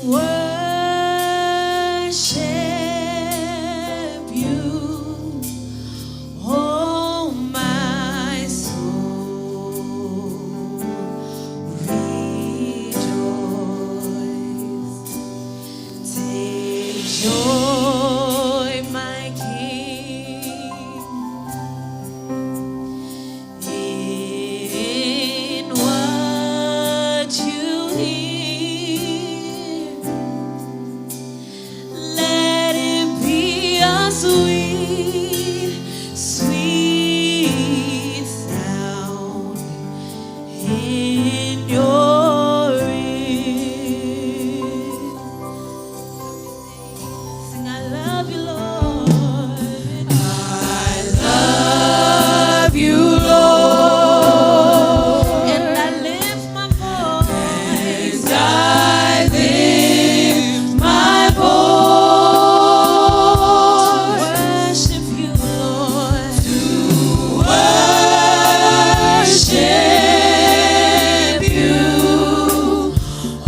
worship you, oh my soul, rejoice. Take joy, my King, in what you hear. Let it be a sweet, sweet sound in your ear. Sing, I love you, Lord. I love you, Lord. And I lift my voice. And I lift my voice to worship you, Lord. To worship you,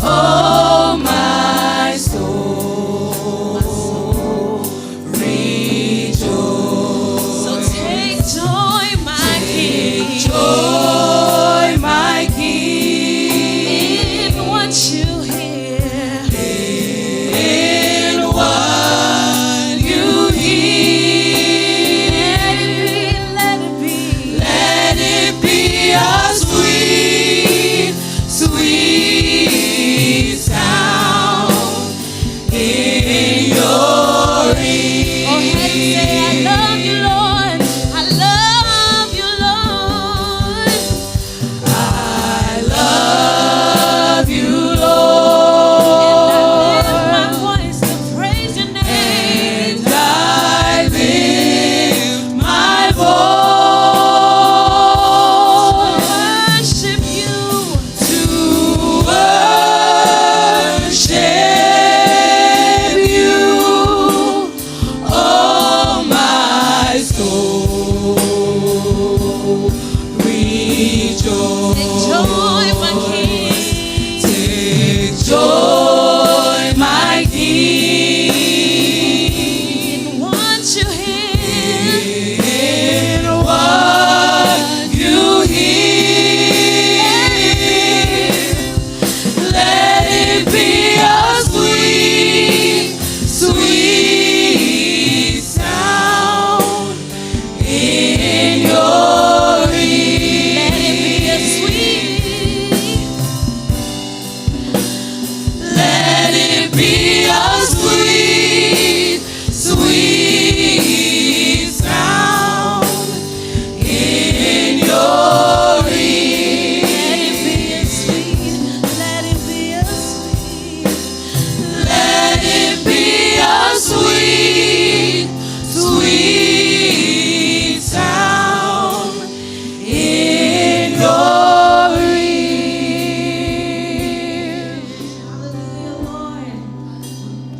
oh my soul, rejoice. So take joy, my King. Take joy, my King, in what you hear. In what you hear. Let it be, let it be a sweet, sweet sound in your ear. Oh, and say, I love you, Lord. I love you, Lord. I love you, Lord. And I lift my voice to praise your name. And I lift my voice to worship you. To worship you, oh my soul, rejoice. Take joy, my King. Take joy, my King, in what you hear. In what you hear. Let it be a sweet, sweet sound in your ear. Let it be a sweet. Let it be a sweet, sweet sound in your ear. Let it be a sweet, let it be a sweet, sweet sound in your ear. Hallelujah, Lord.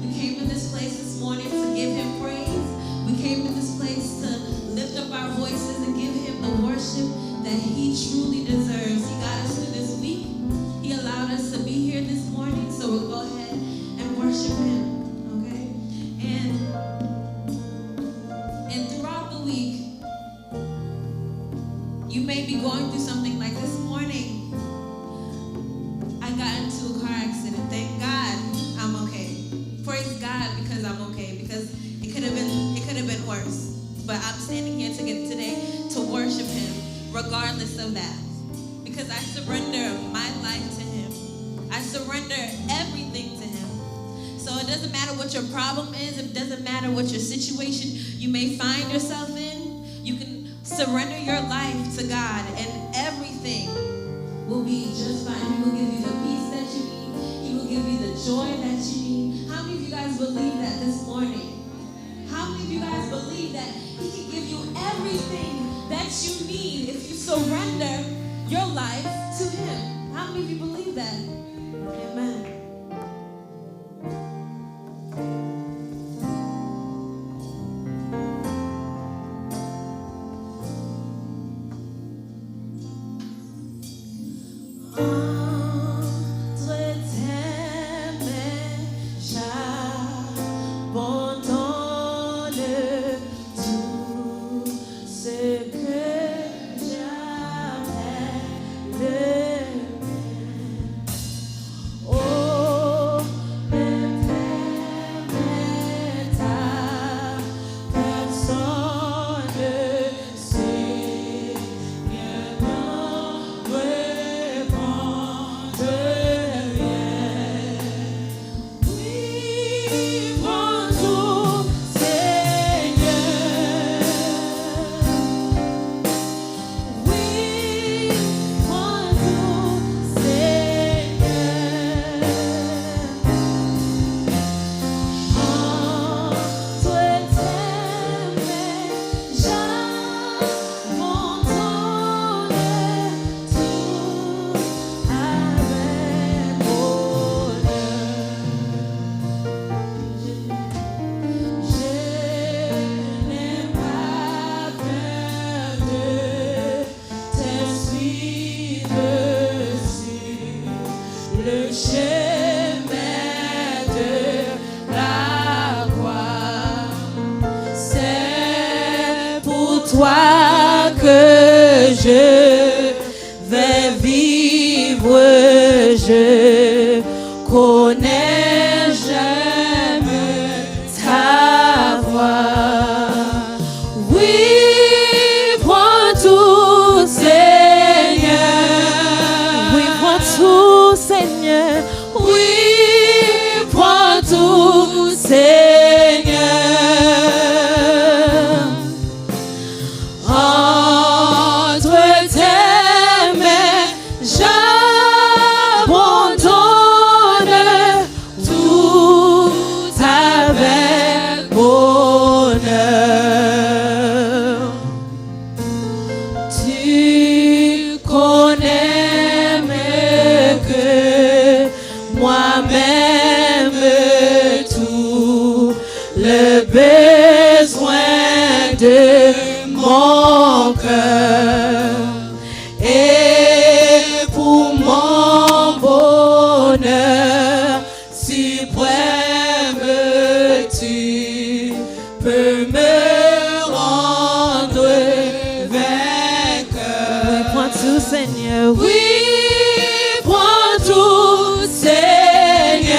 We came in this place this morning to give him praise. We came in this place to lift up our voices and give him the worship that he truly deserves. He got us through this week. He allowed us to be here this morning, so we'll go ahead and worship him, okay? And throughout the week, you may be going through something like this morning. I got into a car accident. Thank God I'm okay. Praise God because I'm okay, because it could have been worse. But I'm standing here today to worship him regardless of that. Because I surrender my life to him. I surrender everything to him. So it doesn't matter what your problem is, it doesn't matter what your situation you may find yourself in, you can surrender your life to God and everything will be just fine. He will give you the peace that you need. He will give you the joy that you need. How many of you guys believe that this morning? How many of you guys believe that he can give you everything that you need if you surrender your life to him? How many of you believe that? Amen. Entre tes le chemin de la croix. C'est pour toi que je vais vivre, je connais, j'aime ta voix. Oui, prends tout, Seigneur. Oui, prends tout, Seigneur. Oui, prends tout, Seigneur. Entre tes mains, j'abandonne tout avec bonheur. Tu connais mieux que moi-même tout le besoin de mon cœur. Et pour mon bonheur suprême, tu peux me rendre vainqueur. Oui, prends tout, Seigneur. Oui, prends tout, Seigneur.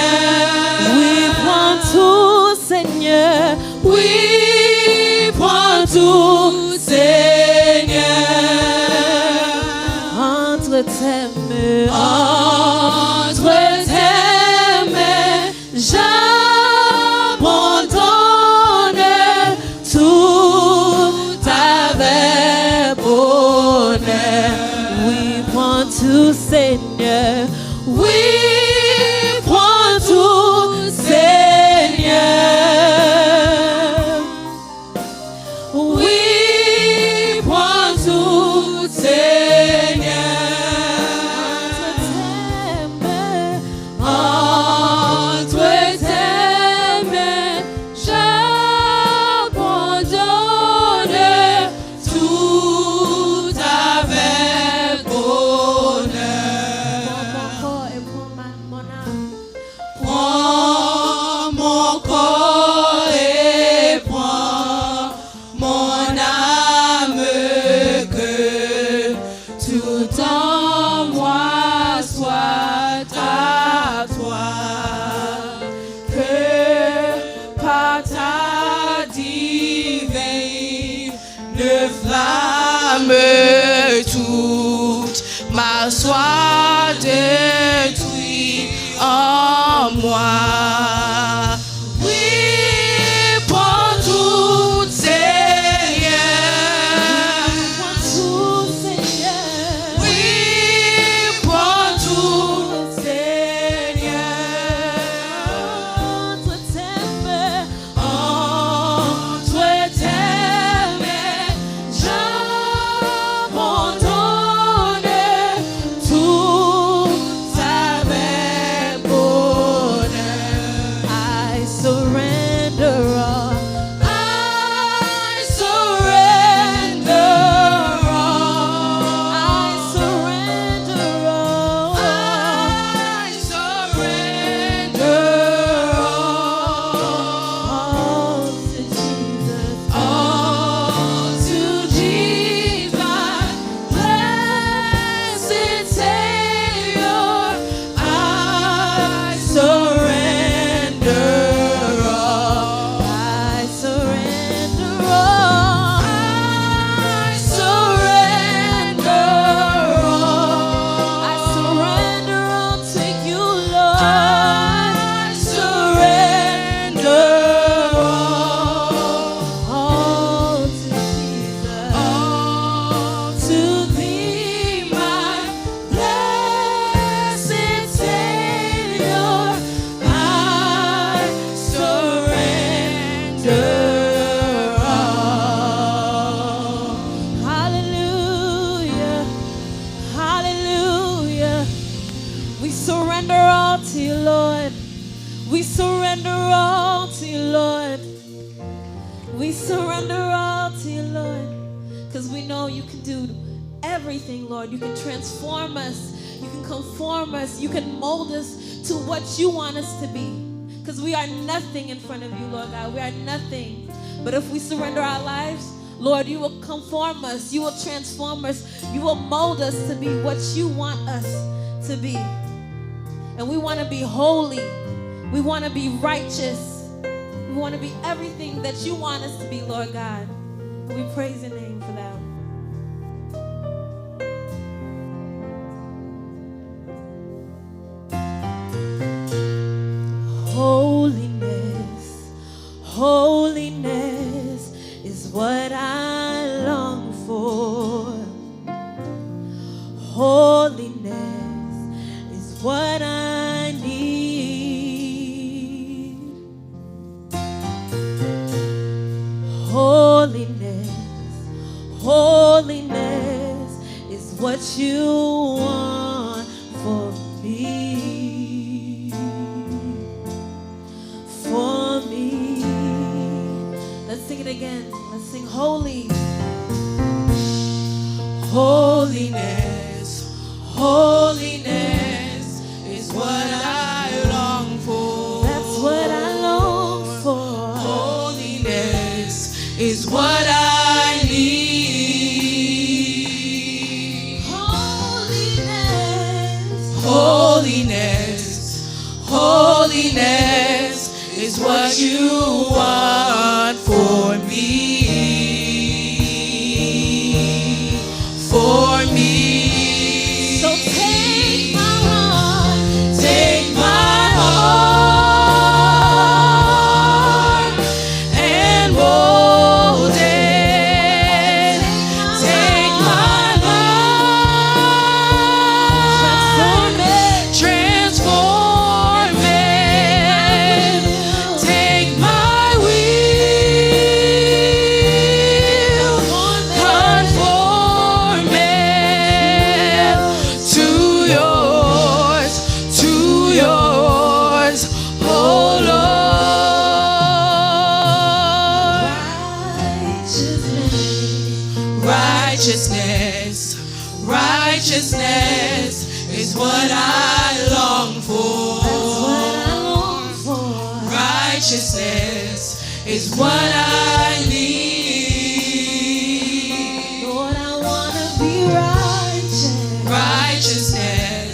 Oui, prends tout, Seigneur. Oui, prends tout, Seigneur. Entre tes mains, j'abandonne tout avec bonheur. Oui, prends tout, Seigneur. Oui, prends tout, Seigneur. Oui, prends tout, Seigneur. Entre tes mains, j'abandonne tout avec bonheur. Prends mon corps et prends mon âme, que tout en moi soit à toi, que par ta divine flamme toute ma soit détruite en moi. Oui, prends tout, Seigneur. Prends tout, Seigneur. Oui, prends tout, Seigneur. Entre tes mains, j'abandonne tout avec bonheur. I surrender all. I surrender all. I surrender all. I surrender all to Jesus. All to Jesus, blessed Savior. I surrender all. I surrender all. I surrender all. I surrender all to you, Lord. I surrender all to Jesus. All to thee, my blessed Savior. I surrender all. Hallelujah. Hallelujah. We surrender all to you, Lord. We surrender all to you, Lord. We surrender all to you, Lord. Because we know you can do everything, Lord. You can transform us. You can conform us. You can mold us to what you want us to be. Because we are nothing in front of you, Lord God. We are nothing. But if we surrender our lives, Lord, you will conform us. You will transform us. You will mold us to be what you want us to be. And we want to be holy. We want to be righteous. We want to be everything that you want us to be, Lord God. We praise your name for that. Holiness, holiness is what I long for. Holiness is what I need. Holiness, holiness is what you want for me. For me. Let's sing it again. Let's sing holy. Holiness, holiness is what I long for. That's what I long for. Holiness is what I need. Holiness, holiness, holiness is what you want for me. For me. So take my heart, take my heart and mold it. Take my life, transform it. Take my will, conform it to yours, oh Lord. Righteousness, righteousness is what I long for. That's what I long for. Righteousness is what I need. Lord, I want to be righteous. Righteousness,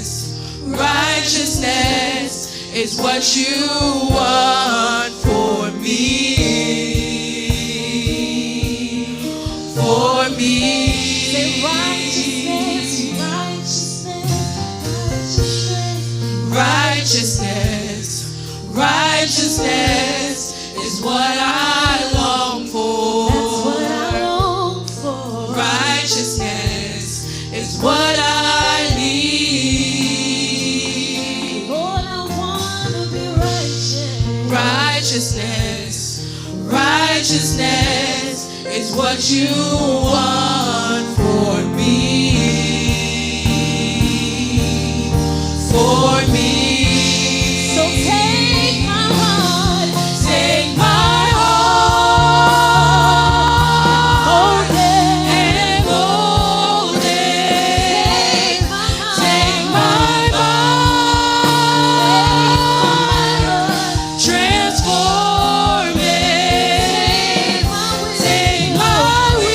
righteousness is what you want for me. For me. Say righteousness, righteousness, righteousness, righteousness is what I long for. That's what I long for. Righteousness is what I need. Lord, I want to be righteous. Righteousness, righteousness is what you want for me. For me. So take my heart, take my heart, and mold it. Take my mind, transform it. Take my will,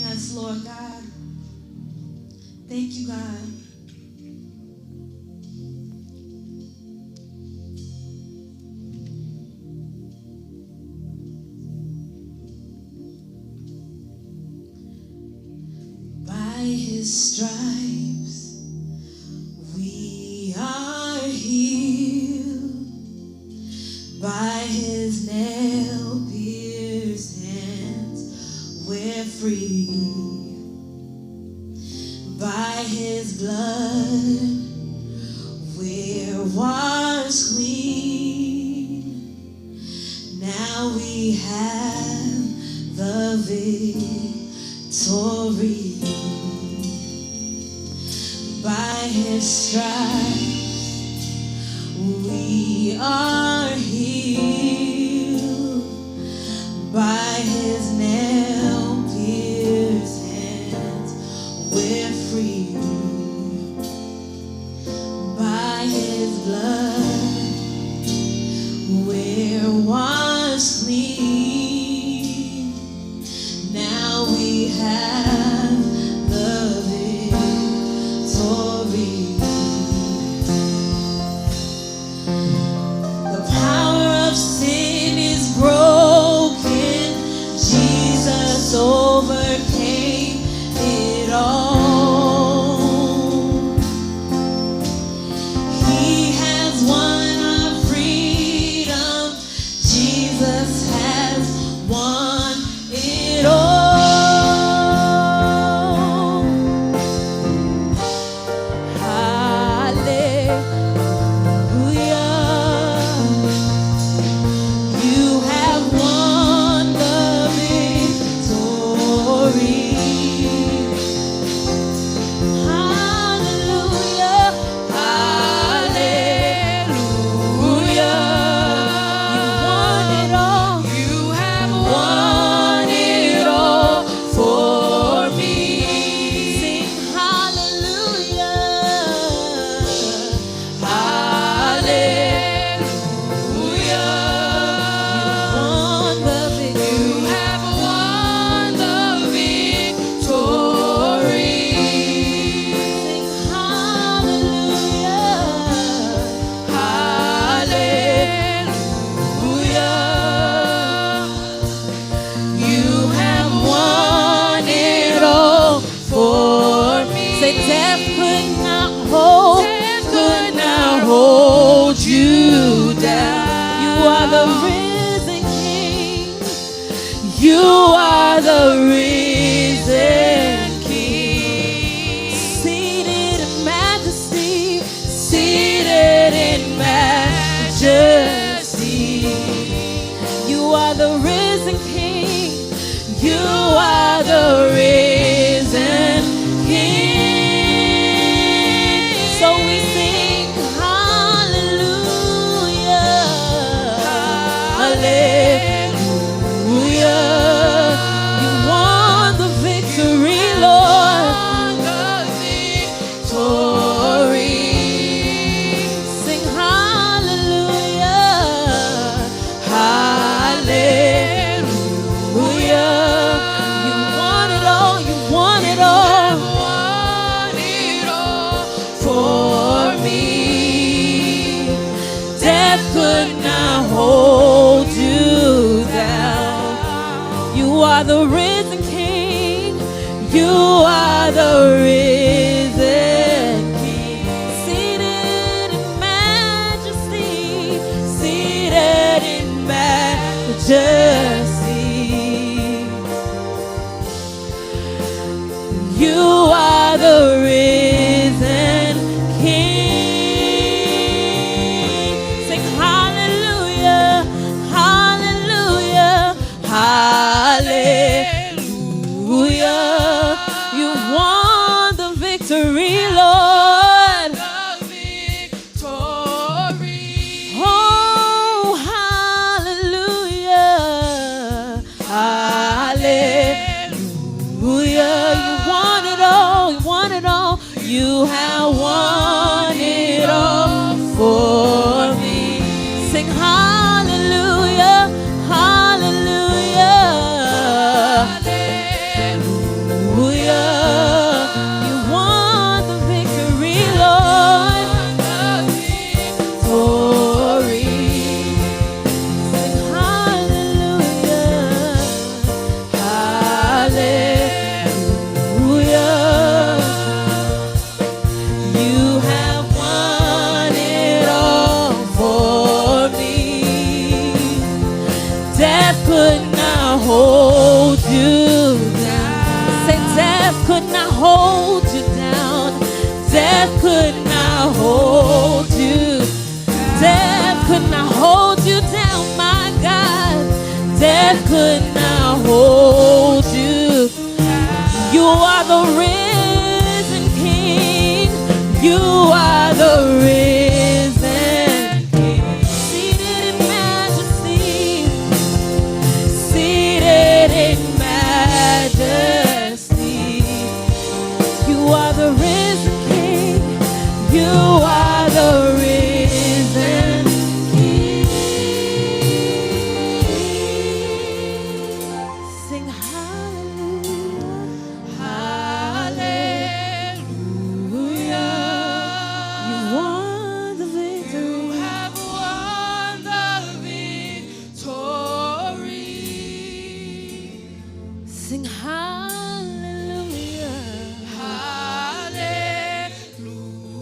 us, Lord God. Thank you, God. By his stripes we are healed. By his nail-pierced hands we're free. By his blood we're washed clean. Now we have the victory. By his stripes we are healed. By his nail-pierced hands we're free. By his blood we're washed clean. Now we have the victory. The power of sin is broken. Jesus overcame it all. He has won our freedom. Jesus has won it all. Hold you down. You are the risen King. You are the risen King. Seated in majesty. Seated in majesty. You are the risen King. You are the risen King. So we sing hallelujah. Hallelujah. You won the victory, Lord. Victory. Sing hallelujah. Hallelujah. You won it all. You won it all. For me, death could not hold you down. You are the risen King. You are the risen King. Seated in majesty. Seated in majesty. You are the risen King. Sing hallelujah, hallelujah, hallelujah. You won the victory, Lord. The victory. Oh, hallelujah, hallelujah. You won it all, you won it all. You have won it all for me. Sing hallelujah, hallelujah, could not hold you down. Death could not hold you. Death could not hold you down, my God. Death could not hold you. You are the risen King. You are the risen King. Seated in majesty. Seated in majesty. You are the risen King. You are the risen King. Sing hallelujah. Hallelujah. You won the victory. You have won the victory. Sing hallelujah.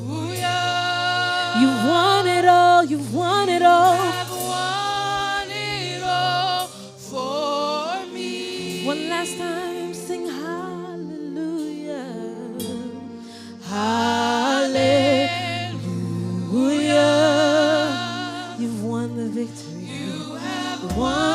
Hallelujah. You've won it all. You've won it all. You have won it all for me. One last time, sing hallelujah. Hallelujah. You've won the victory. You have won.